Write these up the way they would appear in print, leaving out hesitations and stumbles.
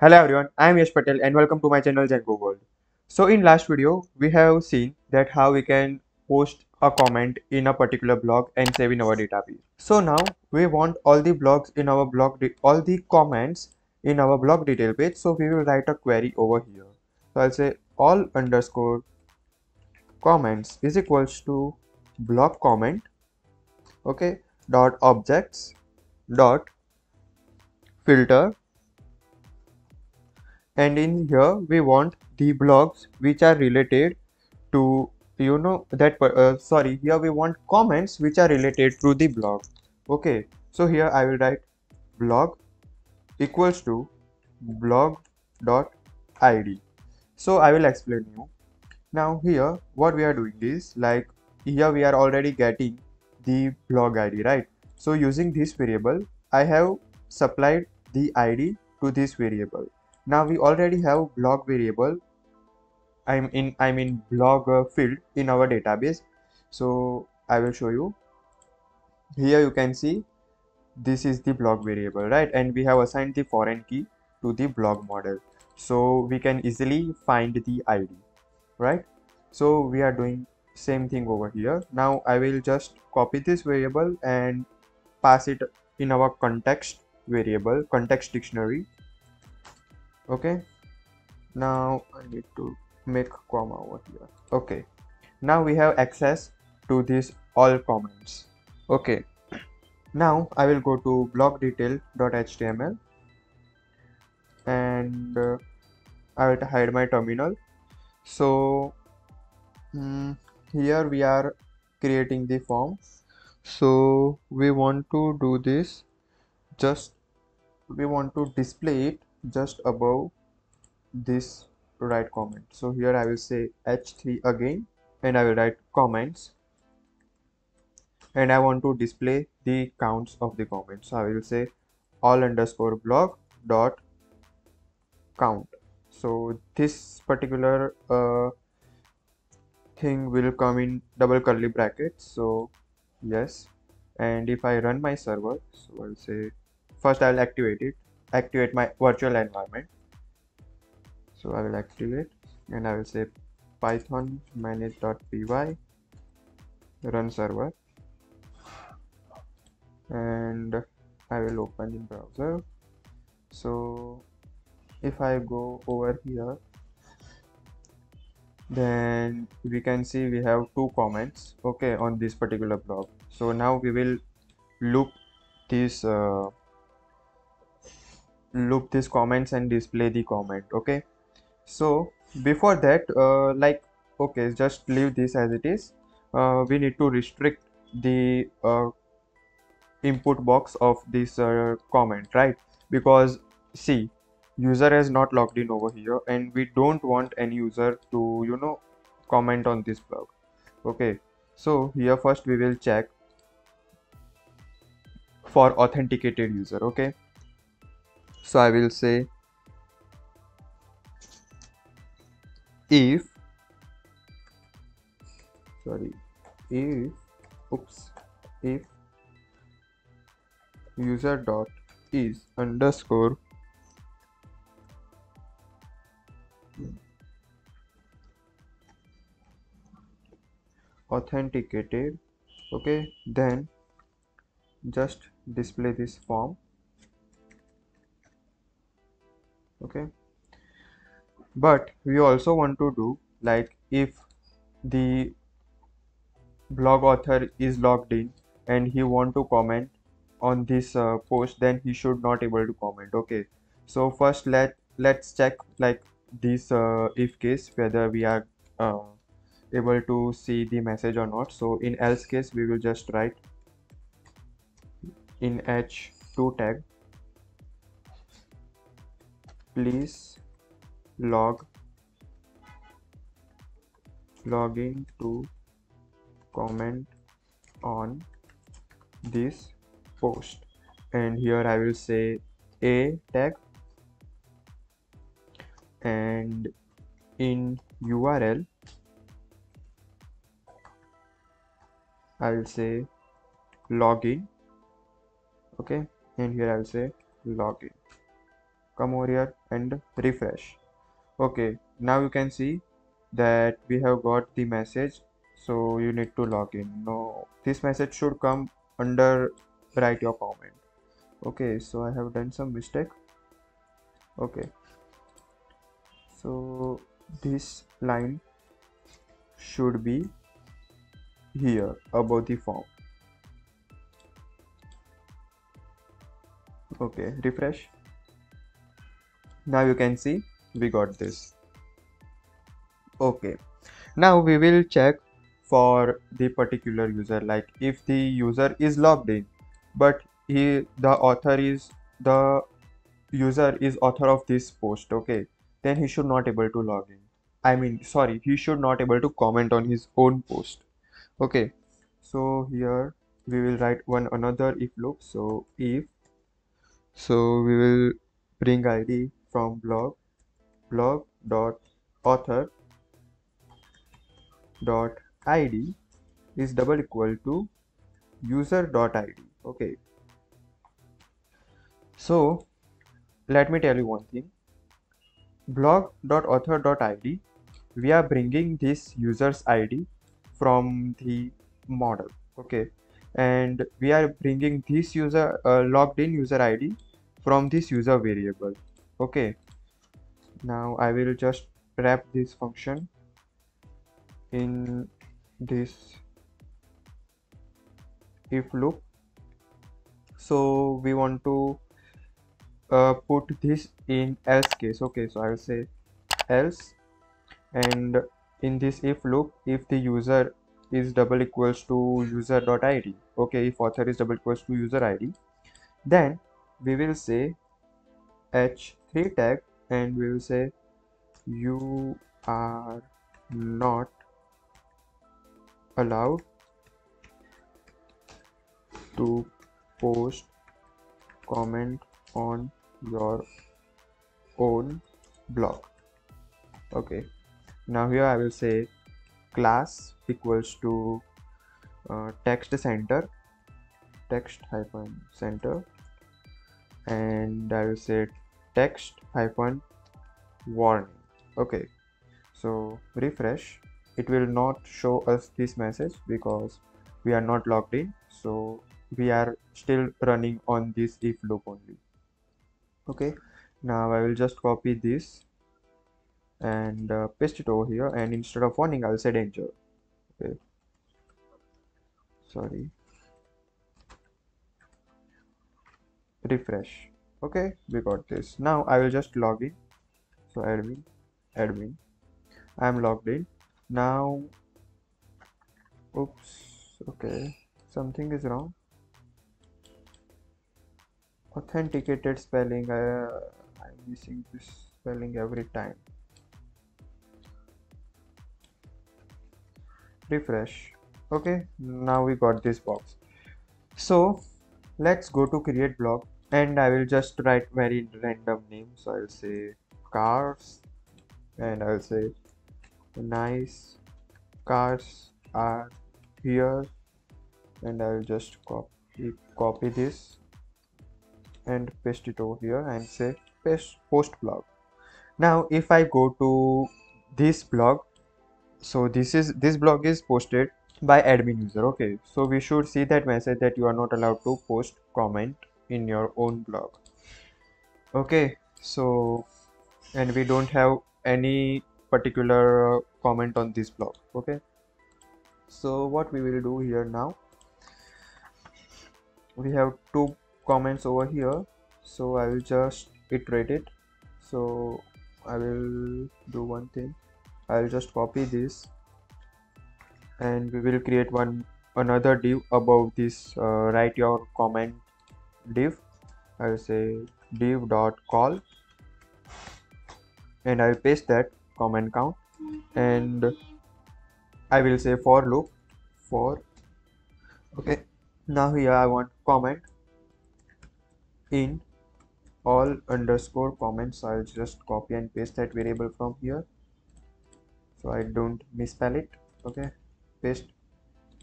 Hello everyone, I am Yash Patel and welcome to my channel Django World. So in last video, we have seen that how we can post a comment in a particular blog and save in our database. So now we want all the blogs in our all the comments in our blog detail page. So we will write a query over here. So I'll say all underscore comments is equals to blog comment, okay, dot objects dot filter, and in here we want the blogs which are related to sorry, here we want comments which are related to the blog. Okay, so here I will write blog equals to blog dot id. So I will explain you. Now here what we are doing is, like, here we are already getting the blog id, right? So using this variable I have supplied the id to this variable. Now we already have blog variable. I'm in blog field in our database. So I will show you. Here you can see this is the blog variable, right? And we have assigned the foreign key to the blog model, so we can easily find the id, right? So we are doing same thing over here. Now I will just copy this variable and pass it in our context variable, context dictionary. Okay, now I need to make comma over here. Okay, now we have access to these all comments. Okay, now I will go to blogdetail.html and I will hide my terminal. So here we are creating the form. So we want to do this, just we want to display it just above this right comment. So here I will say h3 again and I will write comments, and I want to display the counts of the comments. So I will say all underscore blog dot count. So this particular thing will come in double curly brackets. So yes, and if I run my server, so I'll say first I'll activate my virtual environment. So I will activate and I will say python manage.py run server, and I will open in browser. So if I go over here, then we can see we have two comments, okay, on this particular blog. So now we will loop this comments and display the comment. Okay, so before that, okay, just leave this as it is. We need to restrict the input box of this comment, right? Because see, user has not logged in over here and we don't want any user to comment on this blog. Okay, so here first we will check for authenticated user. Okay, so I will say if sorry if oops if user dot is underscore authenticated, okay, then just display this form. Okay, but we also want to do, like, if the blog author is logged in and he want to comment on this post, then he should not able to comment. Okay, so first let's check, like, this if case whether we are uh, able to see the message or not. So in else case we will just write in h2 tag please log in to comment on this post, and here I will say a tag, and in URL I will say login. Okay, and here I will say login. come over here and refresh. Okay, now you can see that we have got the message, so you need to log in. No, this message should come under write your comment. Okay, so I have done some mistake. Okay, so this line should be here above the form. Okay, refresh. Now you can see we got this. Okay, now we will check for the particular user, like if the user is logged in but the user is author of this post. Okay, then he should not able to log in. I mean, sorry, he should not able to comment on his own post. Okay, so here we will write one another if loop. So if, so we will bring id from blog dot author dot id is double equal to user dot id. Okay, so let me tell you one thing. Blog dot author dot id, we are bringing this user's id from the model. Okay, and we are bringing this user logged in user id from this user variable. Okay, now I will just wrap this function in this if loop. So we want to put this in else case. Okay, so I will say else, and in this if loop, if the user is double equals to user dot id, okay, if author is double equals to user id, then we will say h3 tag, and we will say you are not allowed to post comment on your own blog. Okay, now here I will say class equals to text center, text hyphen center, and I will say text hyphen warning. Okay, so refresh. It will not show us this message because we are not logged in, so we are still running on this if loop only. Okay, now I will just copy this and paste it over here, and instead of warning I will say danger. Okay, sorry, refresh. Okay, we got this. Now I will just log in. So admin, I am logged in now. Oops, okay, something is wrong. Authenticated spelling, I'm missing this spelling every time. Refresh. Okay, now we got this box. So let's go to create blog, and I will just write very random name. So I'll say cars, and I'll say nice cars are here, and I will just copy this and paste it over here and say post blog. Now if I go to this blog, so this blog is posted by admin user. Okay, so we should see that message that you are not allowed to post comment in your own blog. Okay, so and we don't have any particular comment on this blog. Okay, so what we will do here now, we have two comments over here, so I will just iterate it. So I will do one thing, I will just copy this, and we will create another div above this write your comment div. I will say div dot call, and I will paste that comment count, and I will say for loop for. Okay, now here I want comment in all underscore comments. I'll just copy and paste that variable from here so I don't misspell it. Okay, paste,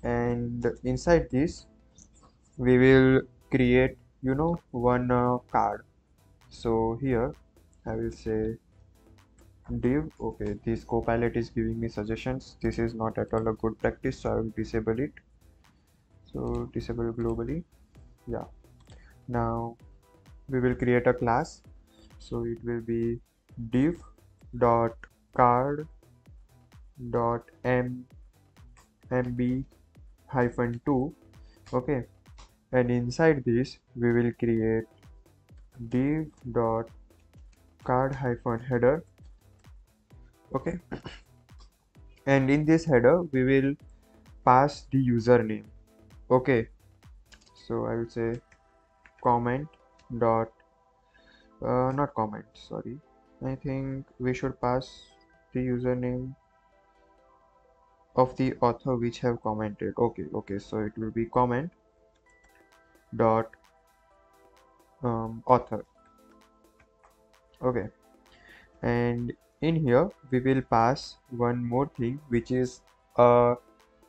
and inside this we will create one card. So here I will say div. Okay, this copilot is giving me suggestions. This is not at all a good practice, so I will disable it. So disable globally. Yeah. Now we will create a class. So it will be div dot card dot mb hyphen 2. Okay, and inside this we will create div dot card hyphen header. Okay, and in this header we will pass the username. Okay, so I will say comment dot not comment, sorry, I think we should pass the username of the author which have commented. Okay, so it will be comment dot author. Okay, and in here we will pass one more thing, which is a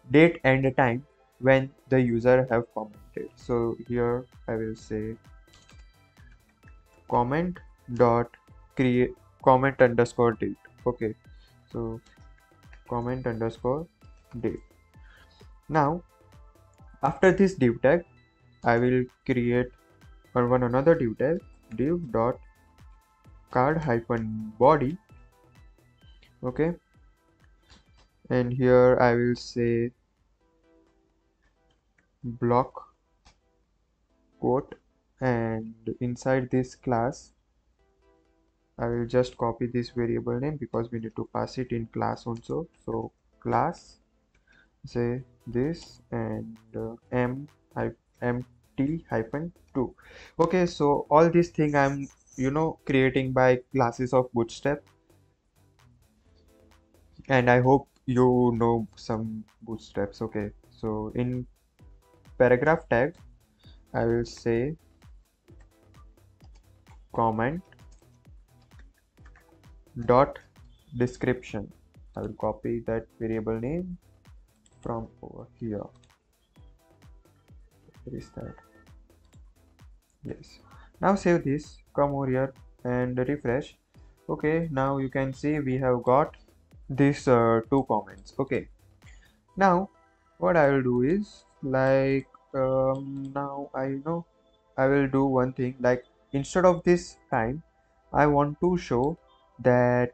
date and a time when the user have commented. So here I will say comment dot create comment underscore date. Okay, so comment underscore date. Now after this div tag I will create one another div tag, div dot card hyphen body. Okay, and here I will say block quote, and inside this class I will just copy this variable name because we need to pass it in class also. So class, say this, and mt hyphen 2. Okay, so all this thing I'm creating by classes of Bootstrap, and I hope you know some bootstraps. Okay, so in paragraph tag I will say comment dot description. I will copy that variable name from over here. Where is that? Yes. Now save this, come over here and refresh. Okay, now you can see we have got these two comments. Okay, now what I will do is like now I will do one thing, like instead of this time I want to show that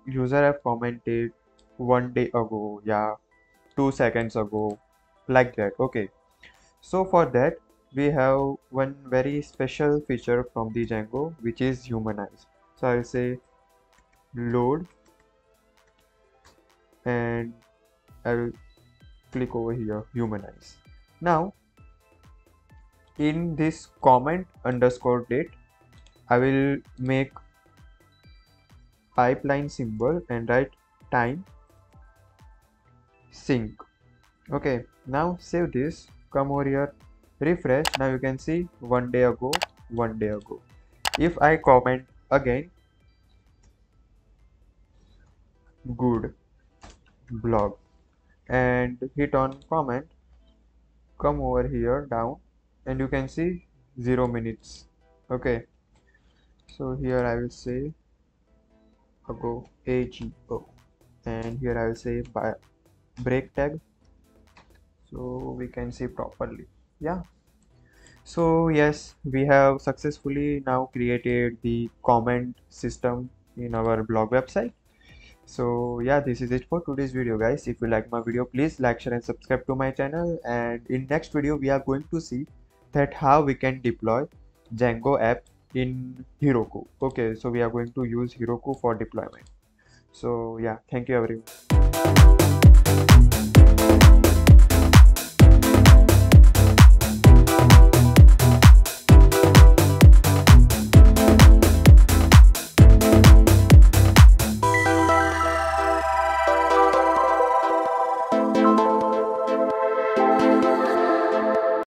user have commented 1 day ago, yeah, 2 seconds ago, like that. Okay, so for that we have one very special feature from the Django, which is humanize. So I'll say load, and I will click over here, humanize. Now in this comment underscore date I will make pipeline symbol and write time sync. Okay, now save this, come over here, refresh. Now you can see 1 day ago, 1 day ago. If I comment again, good blog, and hit on comment, come over here down, and you can see 0 minutes. Okay, so here I will say ago, ago, and here I will say by break tag, so we can see properly. Yeah, so yes, we have successfully now created the comment system in our blog website. So yeah, this is it for today's video, guys. If you like my video, please like, share and subscribe to my channel, and in next video we are going to see that how we can deploy Django app in Heroku. Okay, so we are going to use Heroku for deployment. So yeah, thank you everyone.